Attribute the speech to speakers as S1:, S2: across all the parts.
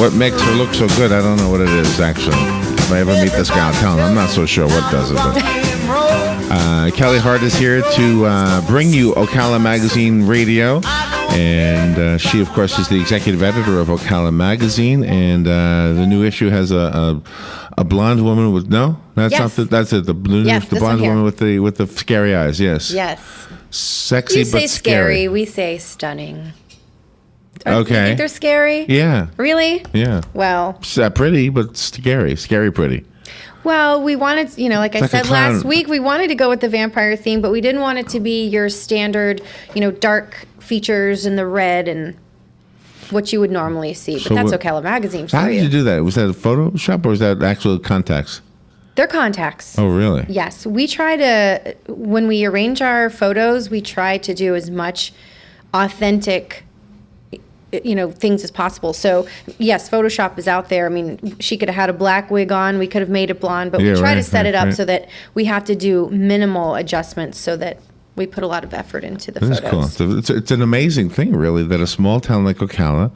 S1: what makes her look so good. I don't know what it is, actually. If I ever meet this guy, I'll tell him. I'm not so sure what does it. But Kelli Hart is here to bring you Ocala Magazine Radio. And she, of course, is the executive editor of Ocala Magazine. And the new issue has a blonde woman with that's it. The blonde woman with the scary eyes. Yes. Sexy,
S2: you say
S1: but scary.
S2: We say stunning.
S1: Okay.
S2: You think they're scary?
S1: Yeah.
S2: Really?
S1: Yeah.
S2: Well,
S1: pretty, but scary pretty.
S2: Well, we wanted, like I said last week, we wanted to go with the vampire theme, but we didn't want it to be your standard, dark features in the red and what you would normally see. But that's Ocala Magazine for you.
S1: How did you do that? Was that a Photoshop or was that actual contacts?
S2: They're contacts.
S1: Oh, really?
S2: Yes. We try to, when we arrange our photos, we try to do as much authentic things as possible. So yes, Photoshop is out there. I mean, she could have had a black wig on. We could have made it blonde, but we try to set it up so that we have to do minimal adjustments so that we put a lot of effort into the photos.
S1: That's cool. It's an amazing thing, really, that a small town like Ocala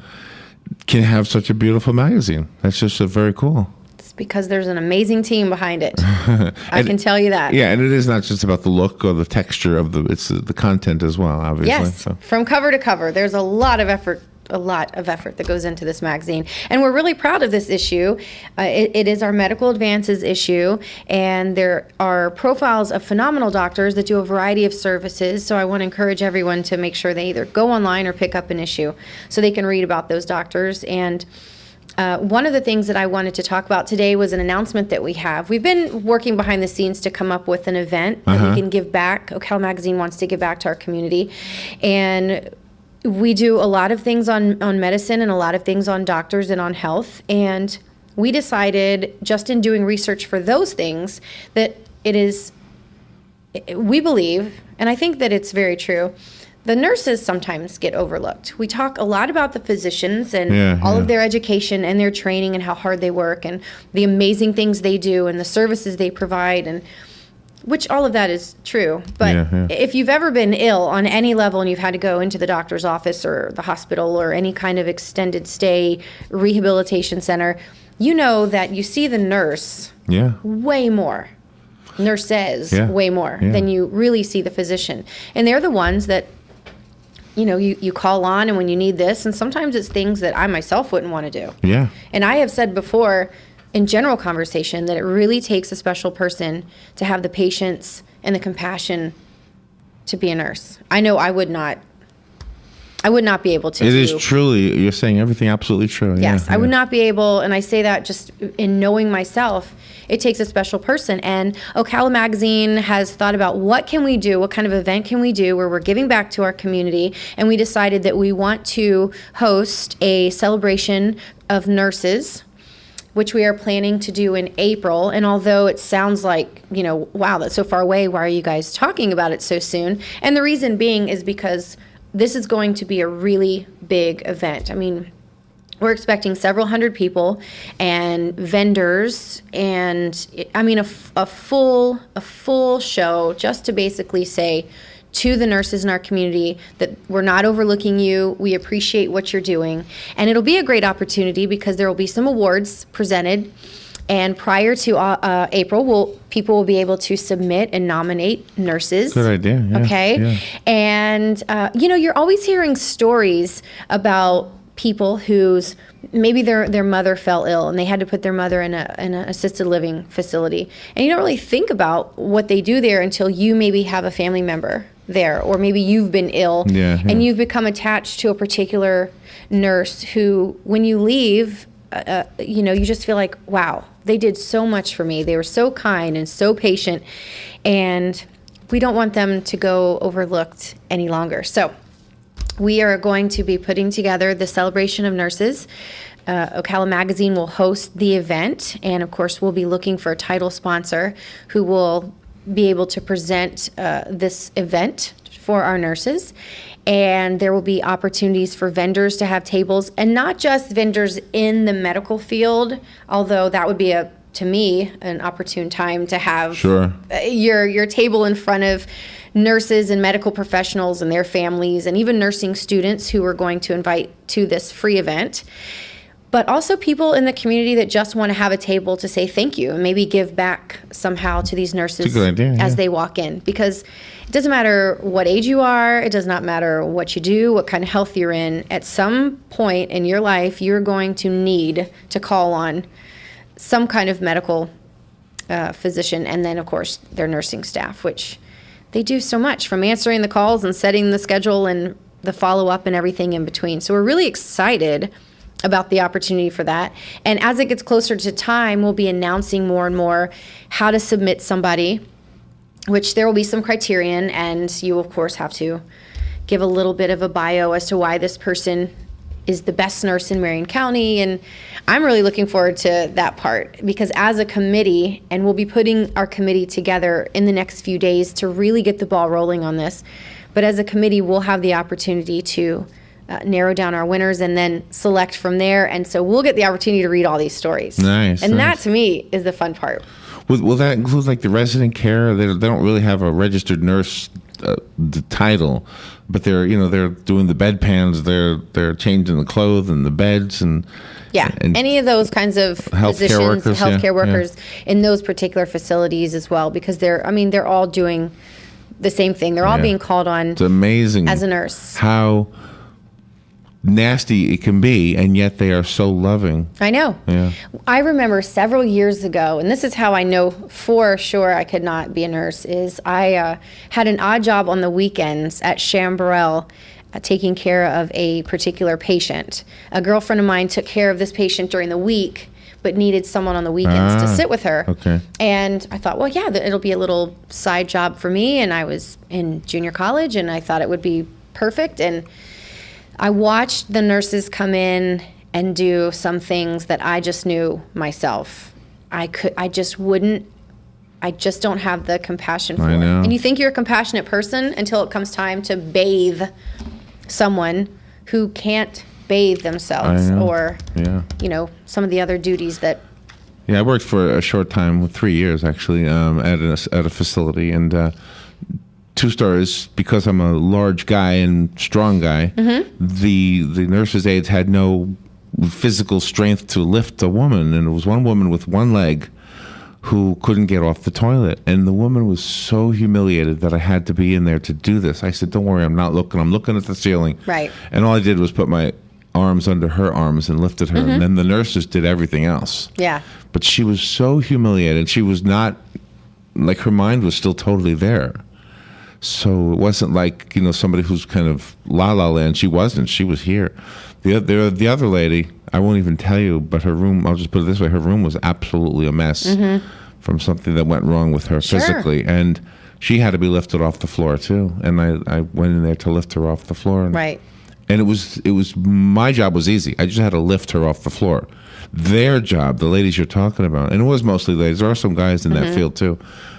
S1: can have such a beautiful magazine. That's just very cool.
S2: It's because there's an amazing team behind it. I can tell you that.
S1: Yeah, and it is not just about the look or the texture of it's the content as well, obviously.
S2: Yes, from cover to cover, there's a lot of effort that goes into this magazine. And we're really proud of this issue. It is our medical advances issue, and there are profiles of phenomenal doctors that do a variety of services. So I want to encourage everyone to make sure they either go online or pick up an issue so they can read about those doctors. And one of the things that I wanted to talk about today was an announcement that we have. We've been working behind the scenes to come up with an event that we can give back. Ocala Magazine wants to give back to our community. And we do a lot of things on medicine and a lot of things on doctors and on health. And we decided, just in doing research for those things, that we believe, and I think that it's very true, the nurses sometimes get overlooked. We talk a lot about the physicians and all of their education and their training and how hard they work and the amazing things they do and the services they provide, and which all of that is true. But if you've ever been ill on any level and you've had to go into the doctor's office or the hospital or any kind of extended stay rehabilitation center, you know that you see the nurse way more. Nurses way more than you really see the physician. And they're the ones that you call on and when you need this, and sometimes it's things that I myself wouldn't want to do. Yeah. And I have said before in general conversation that it really takes a special person to have the patience and the compassion to be a nurse. I know I would not be able to.
S1: It is truly, you're saying everything absolutely true.
S2: Yes, I would not be able, and I say that just in knowing myself, it takes a special person. And Ocala Magazine has thought about what can we do, what kind of event can we do where we're giving back to our community, and we decided that we want to host a celebration of nurses, which we are planning to do in April. And although it sounds like, wow, that's so far away, why are you guys talking about it so soon? And the reason being is because this is going to be a really big event. I mean, we're expecting several hundred people and vendors and a full show just to basically say to the nurses in our community that we're not overlooking you. We appreciate what you're doing. And it'll be a great opportunity because there will be some awards presented. And prior to April, people will be able to submit and nominate nurses.
S1: Good idea. Yeah,
S2: okay. Yeah. And, you're always hearing stories about people whose maybe their mother fell ill and they had to put their mother in an assisted living facility. And you don't really think about what they do there until you maybe have a family member there, or maybe you've been ill and you've become attached to a particular nurse who, when you leave, you just feel like, wow, they did so much for me. They were so kind and so patient, and we don't want them to go overlooked any longer. So we are going to be putting together the celebration of nurses. Ocala Magazine will host the event, and of course we'll be looking for a title sponsor who will be able to present this event for our nurses. And there will be opportunities for vendors to have tables, and not just vendors in the medical field, although that would be to me an opportune time to have your table in front of nurses and medical professionals and their families, and even nursing students who we're going to invite to this free event. but also people in the community that just want to have a table to say thank you and maybe give back somehow to these nurses
S1: It's a good idea,
S2: as
S1: yeah.
S2: they walk in. Because it doesn't matter what age you are, it does not matter what you do, what kind of health you're in. At some point in your life, you're going to need to call on some kind of medical physician, and then, of course, their nursing staff, which they do so much, from answering the calls and setting the schedule and the follow-up and everything in between. So we're really excited about the opportunity for that. And as it gets closer to time, we'll be announcing more and more how to submit somebody, which there will be some criterion, and you, of course, have to give a little bit of a bio as to why this person is the best nurse in Marion County. And I'm really looking forward to that part, because as a committee, and we'll be putting our committee together in the next few days to really get the ball rolling on this, but as a committee, we'll have the opportunity to narrow down our winners and then select from there. And so we'll get the opportunity to read all these stories.
S1: Nice.
S2: And that, to me, is the fun part.
S1: Will that include like the resident care? They don't really have a registered nurse the title, but they're doing the bedpans, they're changing the clothes and the beds and
S2: any of those kinds of
S1: healthcare
S2: positions, healthcare workers in those particular facilities as well, because they're all doing the same thing. They're all being called on.
S1: It's amazing
S2: as a nurse
S1: how nasty it can be, and yet they are so loving.
S2: I know.
S1: Yeah.
S2: I remember several years ago, and this is how I know for sure I could not be a nurse, is I had an odd job on the weekends at Chamberlain, taking care of a particular patient. A girlfriend of mine took care of this patient during the week, but needed someone on the weekends to sit with her.
S1: Okay.
S2: And I thought, well, yeah, it'll be a little side job for me. And I was in junior college, and I thought it would be perfect. And I watched the nurses come in and do some things that I just knew myself. I just don't have the compassion for.
S1: I know.
S2: And you think you're a compassionate person until it comes time to bathe someone who can't bathe themselves, or some of the other duties that.
S1: Yeah, I worked for a short time, 3 years actually, at a facility, and 2 stories, because I'm a large guy and strong guy. The nurses' aides had no physical strength to lift a woman, and it was one woman with one leg who couldn't get off the toilet, and the woman was so humiliated that I had to be in there to do this. I said, "Don't worry, I'm not looking. I'm looking at the ceiling."
S2: Right.
S1: And all I did was put my arms under her arms and lifted her, and then the nurses did everything else.
S2: Yeah.
S1: But she was so humiliated. She was not, like, her mind was still totally there. So it wasn't like, somebody who's kind of la-la land. She wasn't. She was here. The other lady, I won't even tell you, but her room, I'll just put it this way, her room was absolutely a mess from something that went wrong with her physically. And she had to be lifted off the floor, too. And I went in there to lift her off the floor. And,
S2: Right.
S1: And it was my job was easy. I just had to lift her off the floor. Their job, the ladies you're talking about, and it was mostly ladies. There are some guys in that field, too.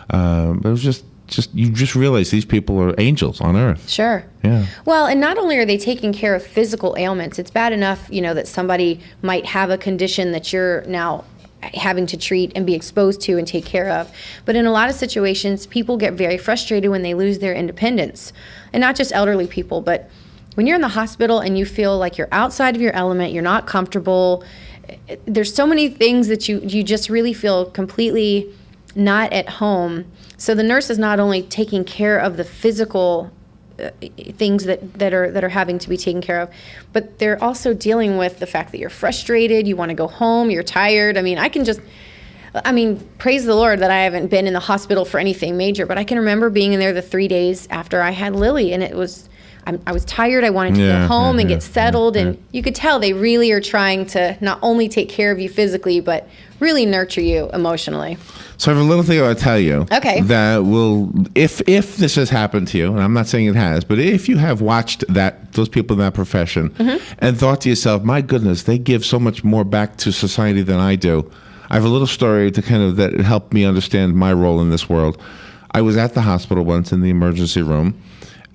S1: But it was just you just realize these people are angels on earth.
S2: Sure.
S1: Yeah.
S2: Well, and not only are they taking care of physical ailments, it's bad enough, that somebody might have a condition that you're now having to treat and be exposed to and take care of. But in a lot of situations, people get very frustrated when they lose their independence. And not just elderly people, but when you're in the hospital and you feel like you're outside of your element, you're not comfortable, there's so many things that you just really feel completely not at home. So the nurse is not only taking care of the physical things that are having to be taken care of, but they're also dealing with the fact that you're frustrated, you want to go home, you're tired. Praise the Lord that I haven't been in the hospital for anything major, but I can remember being in there the 3 days after I had Lily, and I was tired. I wanted to go home and get settled, and you could tell they really are trying to not only take care of you physically, but really nurture you emotionally.
S1: So I have a little thing I want to tell you.
S2: Okay.
S1: That will, if this has happened to you, and I'm not saying it has, but if you have watched those people in that profession and thought to yourself, my goodness, they give so much more back to society than I do. I have a little story to that helped me understand my role in this world. I was at the hospital once in the emergency room,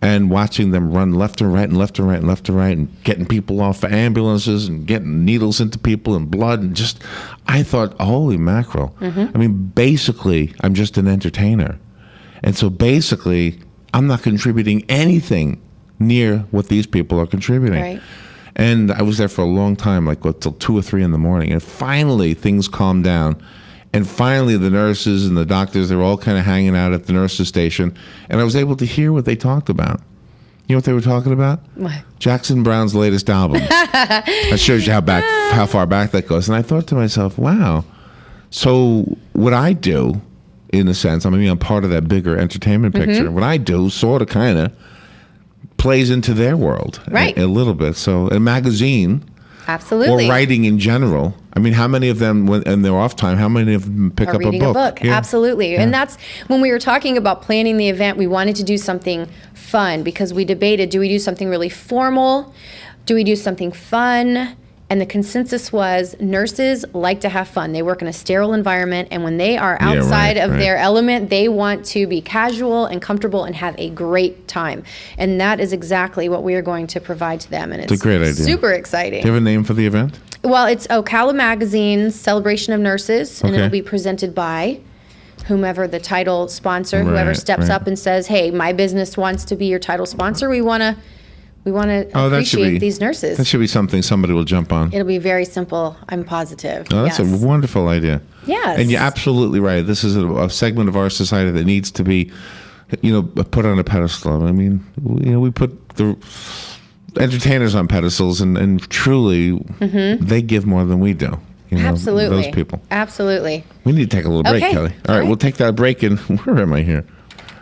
S1: and watching them run left and right and left and right and left and right, and getting people off of ambulances and getting needles into people and blood, and I thought, holy mackerel. Basically, I'm just an entertainer. And so basically, I'm not contributing anything near what these people are contributing.
S2: Right.
S1: And I was there for a long time, like till 2 or 3 in the morning. And finally, things calmed down. And finally, the nurses and the doctors, they were all kind of hanging out at the nurses' station. And I was able to hear what they talked about. You know what they were talking about?
S2: What?
S1: Jackson Browne's latest album. That shows you how far back that goes. And I thought to myself, wow. So what I do, in a sense, I'm part of that bigger entertainment picture. What I do sort of kind of plays into their world
S2: right.
S1: a little bit. So a magazine,
S2: absolutely,
S1: or writing in general. I mean, how many of them, in their off time, how many of them pick up
S2: reading
S1: a book?
S2: Yeah. Absolutely. Yeah. And that's when we were talking about planning the event, we wanted to do something fun because we debated, do we do something really formal? Do we do something fun? And the consensus was nurses like to have fun. They work in a sterile environment, and when they are outside of their element, they want to be casual and comfortable and have a great time. And that is exactly what we are going to provide to them. And it's
S1: a great idea.
S2: Super exciting.
S1: Do you have a name for the event?
S2: Well, it's Ocala Magazine's Celebration of Nurses, and it'll be presented by whomever the title sponsor, whoever steps up and says, hey, my business wants to be your title sponsor. We want to appreciate these nurses.
S1: That should be something somebody will jump on.
S2: It'll be very simple, I'm positive.
S1: Oh, that's a wonderful idea.
S2: Yes.
S1: And you're absolutely right. This is a segment of our society that needs to be, put on a pedestal. I mean, we put the entertainers on pedestals, and truly, they give more than we do.
S2: Absolutely.
S1: Those people.
S2: Absolutely.
S1: We need to take a little break, Kelly. All right, we'll take that break, and where am I here?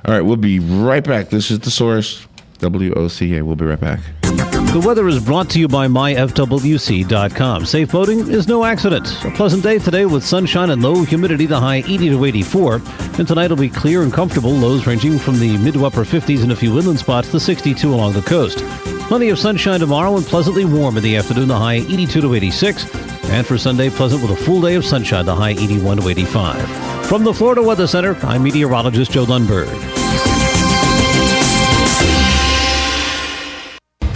S1: All right, we'll be right back. This is The Source. WOCA. We'll be right back.
S3: The weather is brought to you by myfwc.com. Safe boating is no accident. A pleasant day today with sunshine and low humidity, the high 80 to 84. And tonight will be clear and comfortable, lows ranging from the mid to upper 50s in a few inland spots to 62 along the coast. Plenty of sunshine tomorrow and pleasantly warm in the afternoon, the high 82 to 86. And for Sunday, pleasant with a full day of sunshine, the high 81 to 85. From the Florida Weather Center, I'm meteorologist Joe Lundberg.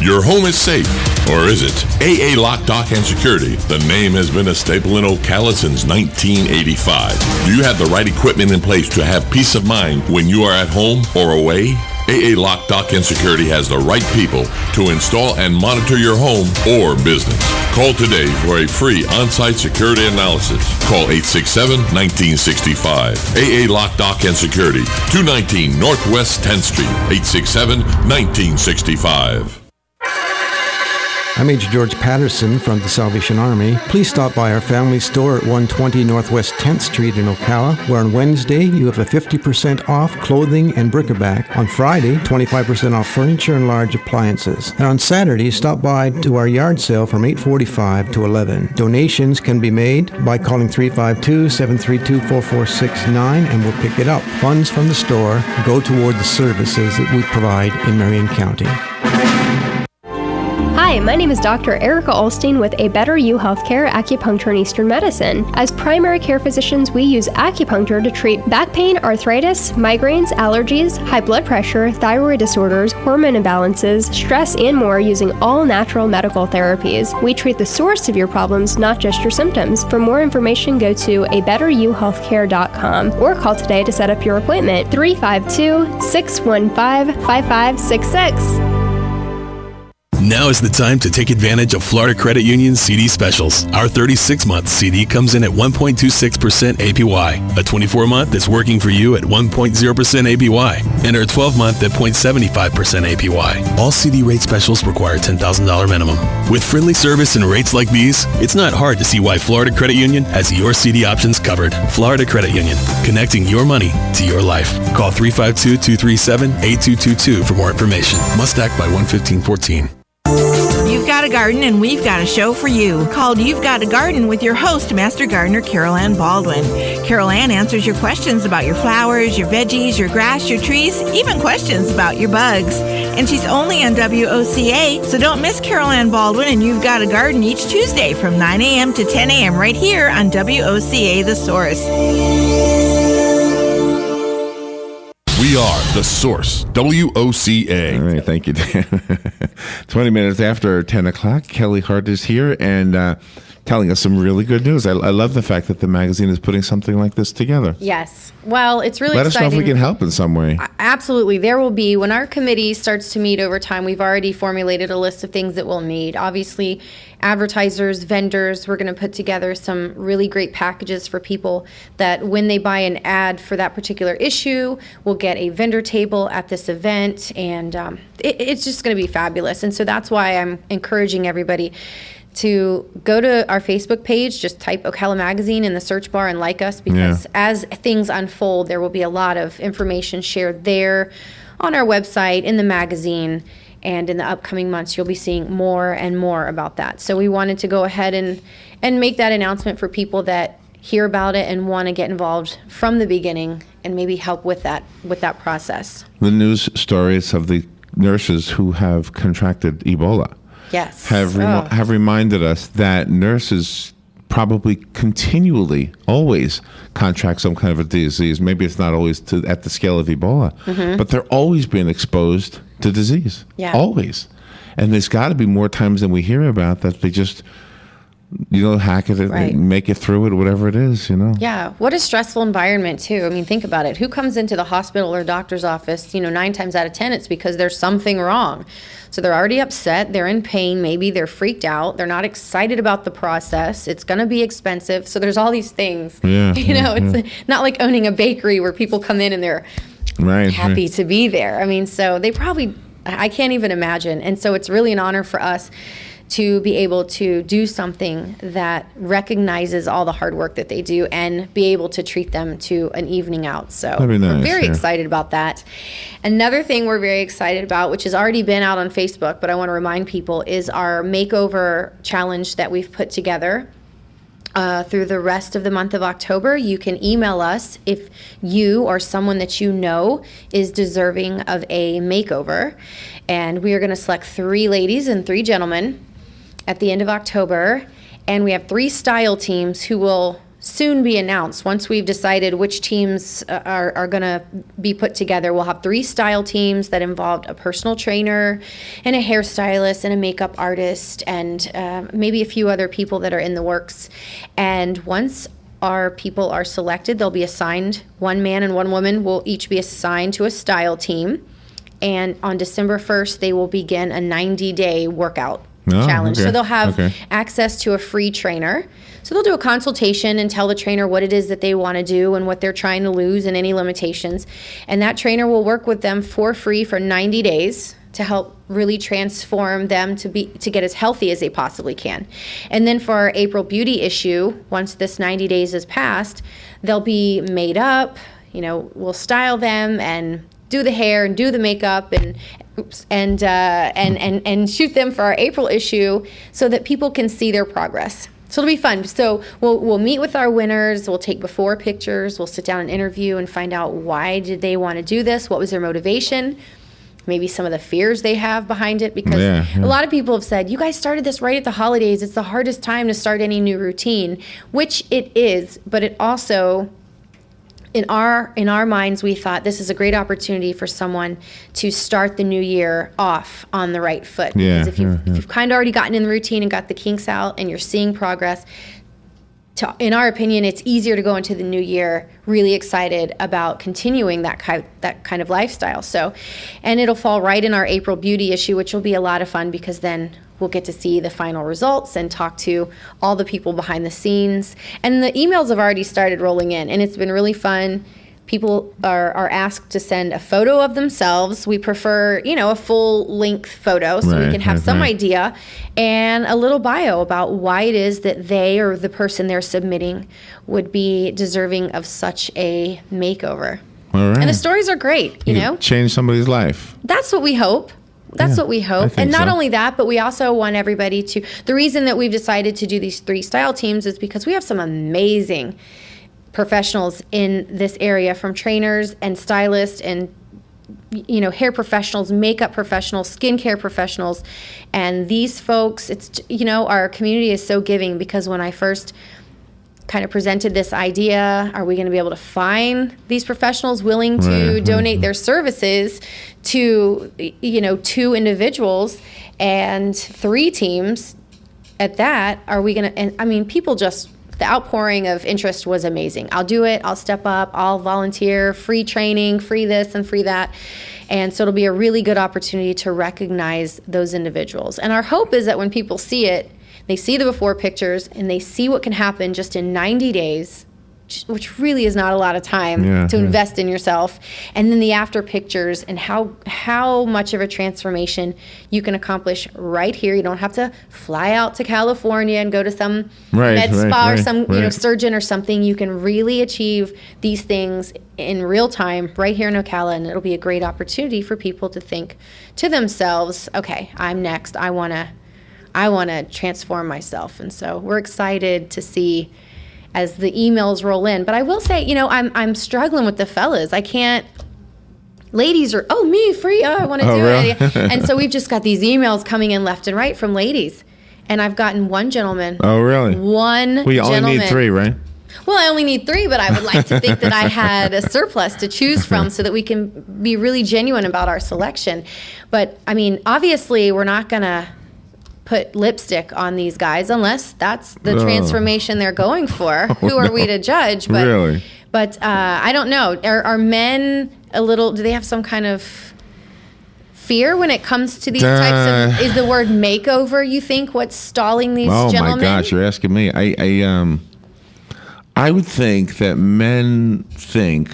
S4: Your home is safe, or is it? AA Lock, Dock, and Security. The name has been a staple in Ocala since 1985. Do you have the right equipment in place to have peace of mind when you are at home or away? AA Lock, Dock, and Security has the right people to install and monitor your home or business. Call today for a free on-site security analysis. Call 867-1965. AA Lock, Dock, and Security, 219 Northwest 10th Street, 867-1965.
S5: I'm Major George Patterson from the Salvation Army. Please stop by our family store at 120 Northwest 10th Street in Ocala, where on Wednesday you have a 50% off clothing and bric-a-brac. On Friday, 25% off furniture and large appliances. And on Saturday, stop by to our yard sale from 8:45 to 11. Donations can be made by calling 352-732-4469 and we'll pick it up. Funds from the store go toward the services that we provide in Marion County.
S6: Hi, my name is Dr. Erica Olstein with A Better You Healthcare Acupuncture and Eastern Medicine. As primary care physicians, we use acupuncture to treat back pain, arthritis, migraines, allergies, high blood pressure, thyroid disorders, hormone imbalances, stress, and more using all natural medical therapies. We treat the source of your problems, not just your symptoms. For more information, go to abetteryouhealthcare.com or call today to set up your appointment. 352-615-5566.
S7: Now is the time to take advantage of Florida Credit Union's CD specials. Our 36-month CD comes in at 1.26% APY. A 24-month is working for you at 1.0% APY. And our 12-month at 0.75% APY. All CD rate specials require $10,000 minimum. With friendly service and rates like these, it's not hard to see why Florida Credit Union has your CD options covered. Florida Credit Union, connecting your money to your life. Call 352-237-8222 for more information. Must act by 1/15/14.
S8: You've got a garden and we've got a show for you called You've Got a Garden with your host, Master Gardener Carol Ann Baldwin. Carol Ann answers your questions about your flowers, your veggies, your grass, your trees, even questions about your bugs. And she's only on WOCA, so don't miss Carol Ann Baldwin and You've Got a Garden each Tuesday from 9 a.m. to 10 a.m. right here on WOCA The Source.
S4: We are The Source, WOCA.
S1: All right, thank you, Dan. 20 minutes after 10 o'clock, Kelli Hart is here. And telling us some really good news. I love the fact that the magazine is putting something like this together.
S2: Yes. Well, it's really
S1: Let
S2: exciting.
S1: us know if we can help in some way.
S2: Absolutely. There will be, when our committee starts to meet over time, we've already formulated a list of things that we'll need. Obviously, advertisers, vendors, we're going to put together some really great packages for people that when they buy an ad for that particular issue, we'll get a vendor table at this event, and it's just going to be fabulous. And so that's why I'm encouraging everybody to go to our Facebook page, just type Ocala Magazine in the search bar and like us, because as things unfold, there will be a lot of information shared there on our website, in the magazine, and in the upcoming months, you'll be seeing more and more about that. So we wanted to go ahead and make that announcement for people that hear about it and want to get involved from the beginning and maybe help with that process.
S1: The news stories of the nurses who have contracted Ebola.
S2: Yes.
S1: Have reminded us that nurses probably continually, always contract some kind of a disease. Maybe it's not always at the scale of Ebola, but they're always being exposed to disease.
S2: Yeah.
S1: Always. And there's got to be more times than we hear about that they just, hack it,
S2: Right.
S1: make it through it, whatever it is,
S2: Yeah. What a stressful environment, too. I mean, think about it. Who comes into the hospital or doctor's office, 9 times out of 10, it's because there's something wrong. So they're already upset. They're in pain. Maybe they're freaked out. They're not excited about the process. It's going to be expensive. So there's all these things.
S1: Yeah,
S2: It's not like owning a bakery where people come in and they're happy to be there. I mean, so they probably, I can't even imagine. And so it's really an honor for us to be able to do something that recognizes all the hard work that they do and be able to treat them to an evening out. So
S1: That'd be nice,
S2: we're very
S1: yeah.
S2: excited about that. Another thing we're very excited about, which has already been out on Facebook, but I want to remind people, is our makeover challenge that we've put together. Through the rest of the month of October. You can email us if you or someone that you know is deserving of a makeover. And we are going to select 3 ladies and 3 gentlemen at the end of October. And we have 3 style teams who will soon be announced. Once we've decided which teams are going to be put together, we'll have 3 style teams that involved a personal trainer and a hairstylist and a makeup artist and maybe a few other people that are in the works. And once our people are selected, they'll be assigned, 1 man and 1 woman will each be assigned to a style team. And on December 1st, they will begin a 90-day workout challenge.
S1: Okay.
S2: So they'll have access to a free trainer. So they'll do a consultation and tell the trainer what it is that they want to do and what they're trying to lose and any limitations. And that trainer will work with them for free for 90 days to help really transform them to get as healthy as they possibly can. And then for our April beauty issue, once this 90 days is passed, they'll be made up, we'll style them and do the hair and do the makeup and shoot them for our April issue so that people can see their progress. So it'll be fun. So we'll meet with our winners. We'll take before pictures. We'll sit down and interview and find out why did they want to do this? What was their motivation? Maybe some of the fears they have behind it, because a lot of people have said, you guys started this right at the holidays. It's the hardest time to start any new routine, which it is, but it also, in our minds, we thought this is a great opportunity for someone to start the new year off on the right foot.
S1: Yeah,
S2: because if you've kind of already gotten in the routine and got the kinks out and you're seeing progress, in our opinion, it's easier to go into the new year really excited about continuing that kind of lifestyle. So, and it'll fall right in our April beauty issue, which will be a lot of fun because then we'll get to see the final results and talk to all the people behind the scenes. And the emails have already started rolling in, and it's been really fun. People are asked to send a photo of themselves. We prefer, a full-length photo so we can have some idea, and a little bio about why it is that they or the person they're submitting would be deserving of such a makeover.
S1: All right.
S2: And the stories are great, you
S1: change somebody's life.
S2: That's what we hope. That's what we hope. And not only that, but we also want everybody to, the reason that we've decided to do these 3 style teams is because we have some amazing professionals in this area, from trainers and stylists and hair professionals, makeup professionals, skincare professionals. And these folks, it's our community is so giving, because when I first kind of presented this idea, are we going to be able to find these professionals willing to donate their services to 2 individuals and 3 teams? at that, are we going to, and I mean, people just, the outpouring of interest was amazing. I'll do it. I'll step up. I'll volunteer, free training, free this and free that. And so it'll be a really good opportunity to recognize those individuals. And our hope is that when people see it, they see the before pictures and they see what can happen just in 90 days, which really is not a lot of time to invest in yourself. And then the after pictures and how much of a transformation you can accomplish right here. You don't have to fly out to California and go to some med spa or some surgeon or something. You can really achieve these things in real time right here in Ocala, and it'll be a great opportunity for people to think to themselves, okay, I'm next. I want to transform myself. And so we're excited to see as the emails roll in. But I will say, I'm struggling with the fellas. I can't. Ladies are, me, free, I want to do it. And so we've just got these emails coming in left and right from ladies. And I've gotten one gentleman.
S1: Oh, really?
S2: We
S1: only need 3, right?
S2: Well, I only need 3, but I would like to think that I had a surplus to choose from so that we can be really genuine about our selection. But, I mean, obviously, we're not going to put lipstick on these guys unless that's the transformation they're going for. Who are we to judge? But,
S1: really?
S2: But I don't know. Are men a little, do they have some kind of fear when it comes to these types of, is the word makeover, you think, what's stalling these gentlemen?
S1: Oh my gosh, you're asking me. I would think that men think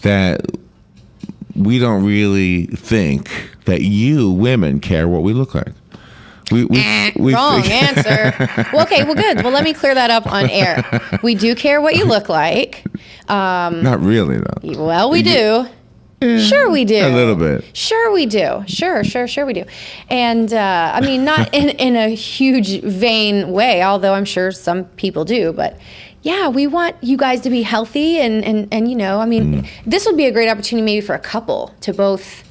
S1: that we don't really think that you women care what we look like.
S2: Wrong answer. Well, okay, well, good. Well, let me clear that up on air. We do care what you look like.
S1: Not really, though.
S2: Well, we do. Sure we do.
S1: A little bit.
S2: Sure we do. Sure we do. And, I mean, not in a huge, vain way, although I'm sure some people do, but yeah, we want you guys to be healthy and I mean, this would be a great opportunity maybe for a couple to both...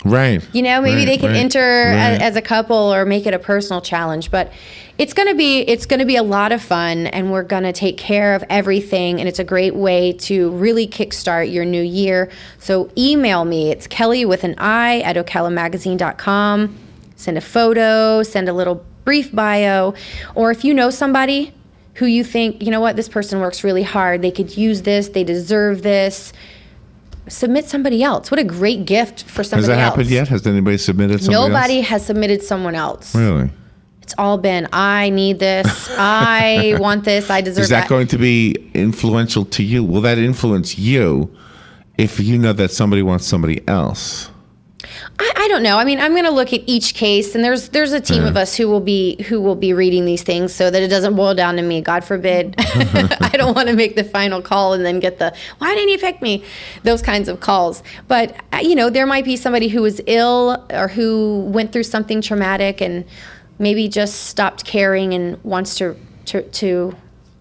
S1: Right.
S2: Maybe they can enter as a couple or make it a personal challenge. But it's gonna be a lot of fun, and we're gonna take care of everything, and it's a great way to really kickstart your new year. So email me. It's Kelli with an I at ocalamagazine.com. Send a photo, send a little brief bio, or if you know somebody who you think, this person works really hard, they could use this, they deserve this. Submit somebody else. What a great gift for somebody else.
S1: Has that happened yet? Has anybody submitted somebody else?
S2: Nobody has submitted someone else.
S1: Really?
S2: It's all been, I need this, I want this, I deserve that.
S1: Is that going to be influential to you? Will that influence you if you know that somebody wants somebody else?
S2: I don't know. I mean, I'm going to look at each case, and there's a team of us who will be reading these things so that it doesn't boil down to me. God forbid. I don't want to make the final call and then get the, why didn't you pick me? Those kinds of calls. But, there might be somebody who is ill or who went through something traumatic and maybe just stopped caring and wants to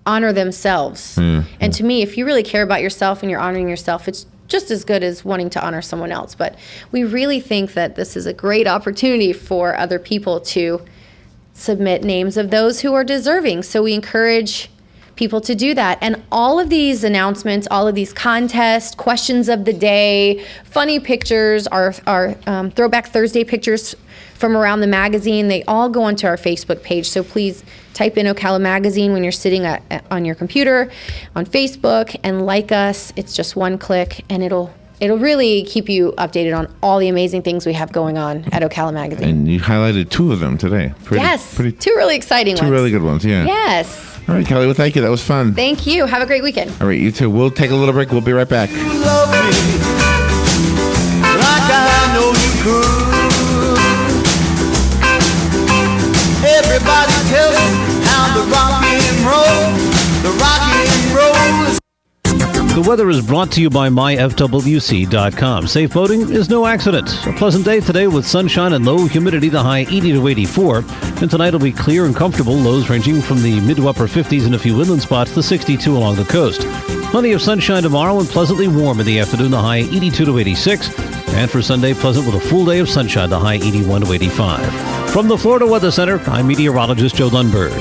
S2: honor themselves. And to me, if you really care about yourself and you're honoring yourself, it's just as good as wanting to honor someone else. But we really think that this is a great opportunity for other people to submit names of those who are deserving. So we encourage people to do that. And all of these announcements, all of these contests, questions of the day, funny pictures, our Throwback Thursday pictures from around the magazine, they all go onto our Facebook page. So please type in Ocala Magazine when you're sitting on your computer on Facebook and like us. It's just one click, and it'll really keep you updated on all the amazing things we have going on at Ocala Magazine.
S1: And you highlighted 2 of them today.
S2: Yes, 2 really exciting ones.
S1: 2 really good ones, yeah.
S2: Yes.
S1: All right, Kelli, well, thank you. That was fun.
S2: Thank you. Have a great weekend.
S1: All right, you too. We'll take a little break. We'll be right back.
S9: You love me like I know you could. Everybody tells me how the rock and roll is.
S3: The weather is brought to you by myfwc.com. Safe boating is no accident. A pleasant day today with sunshine and low humidity, the high 80 to 84. And tonight will be clear and comfortable, lows ranging from the mid to upper 50s in a few inland spots to 62 along the coast. Plenty of sunshine tomorrow and pleasantly warm in the afternoon, the high 82 to 86. And for Sunday, pleasant with a full day of sunshine, the high 81 to 85. From the Florida Weather Center, I'm meteorologist Joe Lundberg.